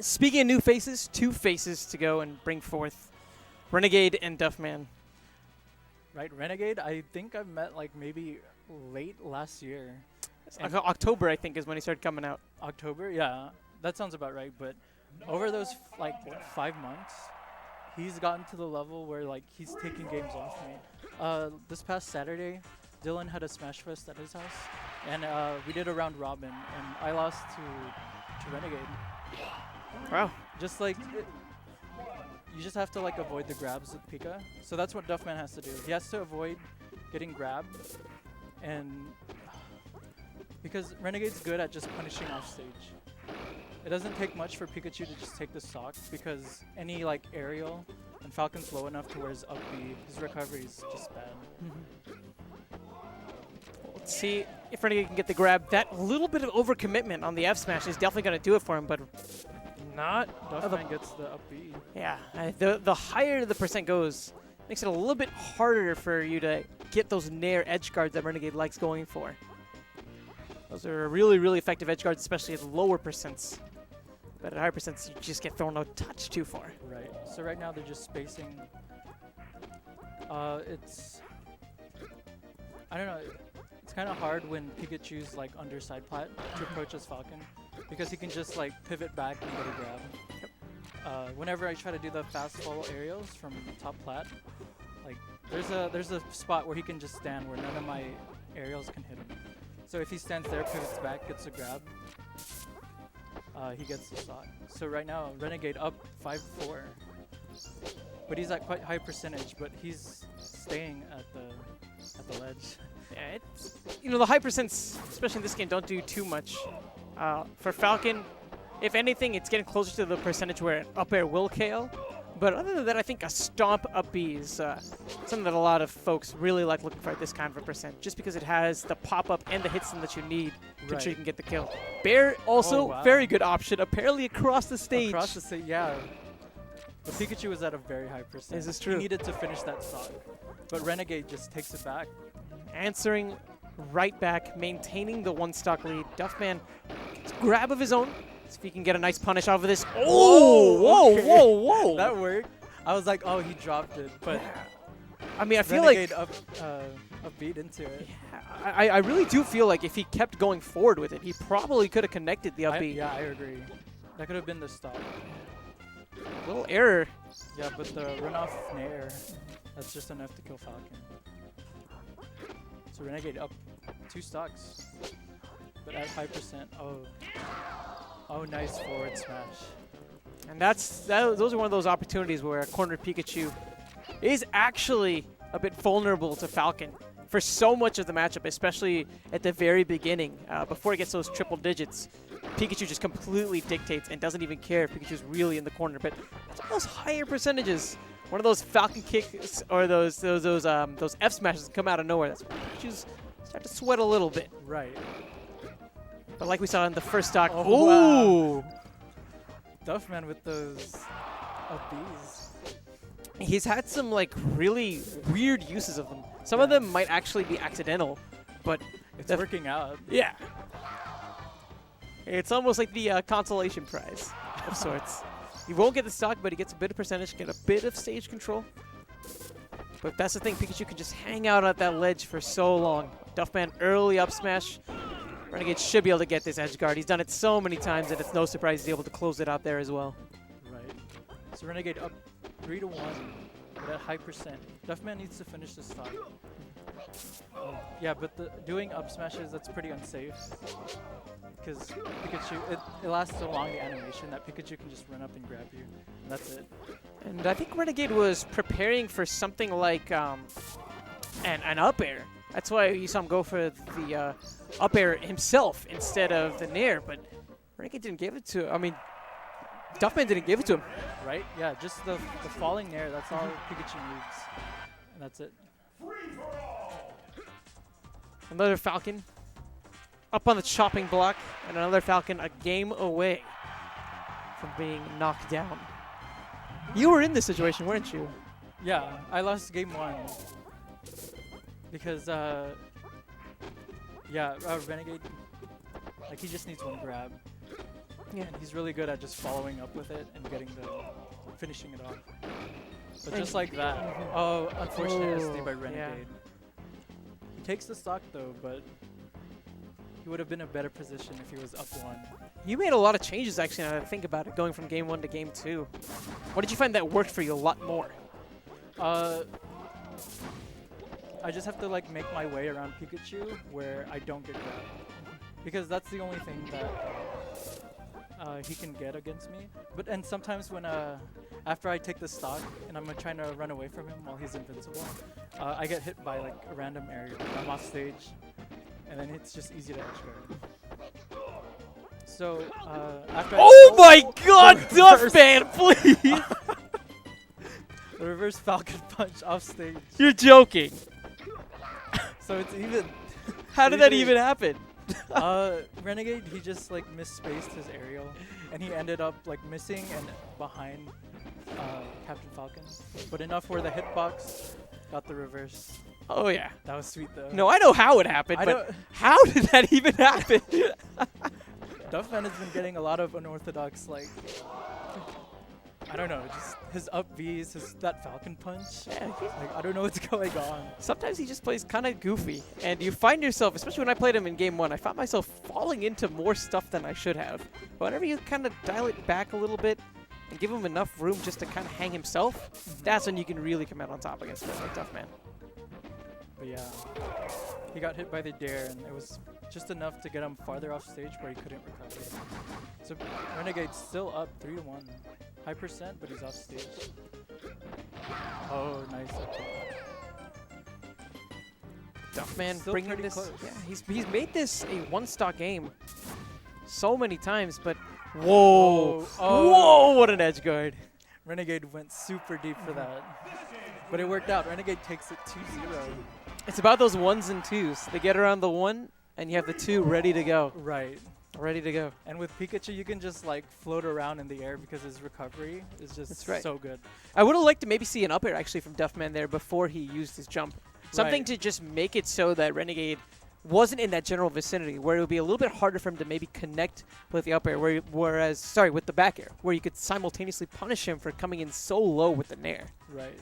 speaking of new faces, 2 faces to go and bring forth rENEgadE and Duffman. Right, rENEgadE, I think I met like maybe late last year. October, I think, is when he started coming out. October, yeah, that sounds about right. But over those like what, 5 months, he's gotten to the level where like he's taking games off me. This past Saturday, Dylan had a Smash Fest at his house, and we did a round robin, and I lost to rENEgadE. Wow. Just like you just have to like avoid the grabs with Pika. So that's what Duffman has to do. He has to avoid getting grabbed, and because rENEgade's good at just punishing off stage. It doesn't take much for Pikachu to just take the stock, because any like aerial and Falcon's low enough to where his up B, his recovery is just bad. Let's see if rENEgadE can get the grab. That little bit of overcommitment on the F smash is definitely going to do it for him, but not. Duffman gets the up B. Yeah, the higher the percent goes, makes it a little bit harder for you to get those nair edge guards that rENEgadE likes going for. Those are really, really effective edge guards, especially at lower percents. But at higher percents, you just get thrown a touch too far. Right. So right now they're just spacing. It's I don't know. It's kind of hard when Pikachu's like under side plat to approach his Falcon, because he can just like pivot back and get a grab. Yep. Whenever I try to do the fast follow aerials from top plat, like there's a spot where he can just stand where none of my aerials can hit him. So if he stands there, pivots back, gets a grab, he gets the stock. So right now, rENEgadE up 5-4, but he's at quite high percentage. But he's staying at the ledge. Yeah, it's, the high percents, especially in this game, don't do too much. For Falcon, if anything, it's getting closer to the percentage where an up air will KO. But other than that, I think a stomp up B is something that a lot of folks really like looking for at this kind of a percent, just because it has the pop-up and the hits that you need to ensure you can get the kill. Bear also, very good option, apparently across the stage. Across the stage, yeah. But Pikachu was at a very high percent. This is true. He needed to finish that stock. But rENEgadE just takes it back. Answering right back, maintaining the 1-stock lead. Duffman, grab of his own. See if he can get a nice punish off of this. Oh, whoa, okay. whoa, whoa. That worked. I was like, oh, he dropped it. But I mean, I feel rENEgadE like upbeat into it. Yeah, I really do feel like if he kept going forward with it, he probably could have connected the up B. Yeah, I agree. That could have been the stop. Little error. Yeah, but the runoff nair, that's just enough to kill Falcon. So rENEgadE up 2 stocks, but at 5%. Oh, nice forward smash. And those are one of those opportunities where a cornered Pikachu is actually a bit vulnerable to Falcon for so much of the matchup, especially at the very beginning. Before he gets those triple digits, Pikachu just completely dictates and doesn't even care if Pikachu's really in the corner. But it's almost higher percentages. One of those Falcon kicks or those F smashes come out of nowhere. That's when Pikachu's start to sweat a little bit. Right. But like we saw in the first stock, Wow. Duffman with those up Bs. He's had some like really weird uses of them. Some of them might actually be accidental, but it's working out. Yeah. It's almost like the consolation prize of sorts. He won't get the stock, but he gets a bit of percentage, get a bit of stage control. But that's the thing, Pikachu can just hang out at that ledge for so long. Duffman early up smash. rENEgadE should be able to get this edge guard. He's done it so many times that it's no surprise he's able to close it out there as well. Right. So rENEgadE up 3-1, but at high percent. Duffman needs to finish this stock. Yeah, but doing up smashes, that's pretty unsafe. Because Pikachu, it lasts so long, the animation, that Pikachu can just run up and grab you. And that's it. And I think rENEgadE was preparing for something like an up air. That's why you saw him go for the up air himself instead of the nair. But rENEgadE didn't give it to him. I mean, Duffman didn't give it to him. Right? Yeah, just the falling nair, that's all Pikachu needs. And that's it. Another Falcon up on the chopping block, and another Falcon a game away from being knocked down. You were in this situation, weren't you? Yeah, I lost game 1 because rENEgadE, like, he just needs one grab. Yeah. And he's really good at just following up with it and finishing it off. But And- just like that. Oh, unfortunate SD by Oh, Renegade. yeah. He takes the stock though, but he would have been in a better position if he was up 1. You made a lot of changes, actually, now that I think about it, going from game 1 to game 2. What did you find that worked for you a lot more? I just have to like make my way around Pikachu where I don't get grabbed. Because that's the only thing that he can get against me. And sometimes when after I take the stock and I'm trying to run away from him while he's invincible, I get hit by like a random area. I'm off stage, and then it's just easy to edge guard. So after Oh my god, Duffman, please! the reverse Falcon punch off stage. You're joking. So it's even. How did that even happen? Renegade, he just like misspaced his aerial, and he ended up like missing and behind Captain Falcon, but enough where the hitbox got the reverse. Oh yeah. That was sweet though. No, I know how it happened, I but don't- how did that even happen? Duffman has been getting a lot of unorthodox like. I don't know, just his up Bs, that Falcon punch. Yeah, Like I don't know what's going on. sometimes he just plays kind of goofy, and you find yourself, especially when I played him in game 1, I found myself falling into more stuff than I should have. But whenever you kind of dial it back a little bit and give him enough room just to kind of hang himself, that's when you can really come out on top against guys like Duffman. But yeah, he got hit by the dare, and it was just enough to get him farther off stage where he couldn't recover. So Renegade's still up 3-1. High percent, but he's off stage. Oh, nice. Duffman Still bringing pretty this. close. Yeah, he's made this a one-stock game so many times, but whoa, Oh. whoa, what an edge guard! Renegade went super deep for that. But it worked out. Renegade takes it 2-0. It's about those 1s and 2s. They get around the 1, and you have the 2 ready to go. Right. Ready to go. And with Pikachu, you can just like float around in the air because his recovery is just That's right. so good. I would have liked to maybe see an up air actually from Duffman there before he used his jump. Something Right. to just make it so that Renegade wasn't in that general vicinity, where it would be a little bit harder for him to maybe connect with the up air, with the back air, where you could simultaneously punish him for coming in so low with the nair. Right.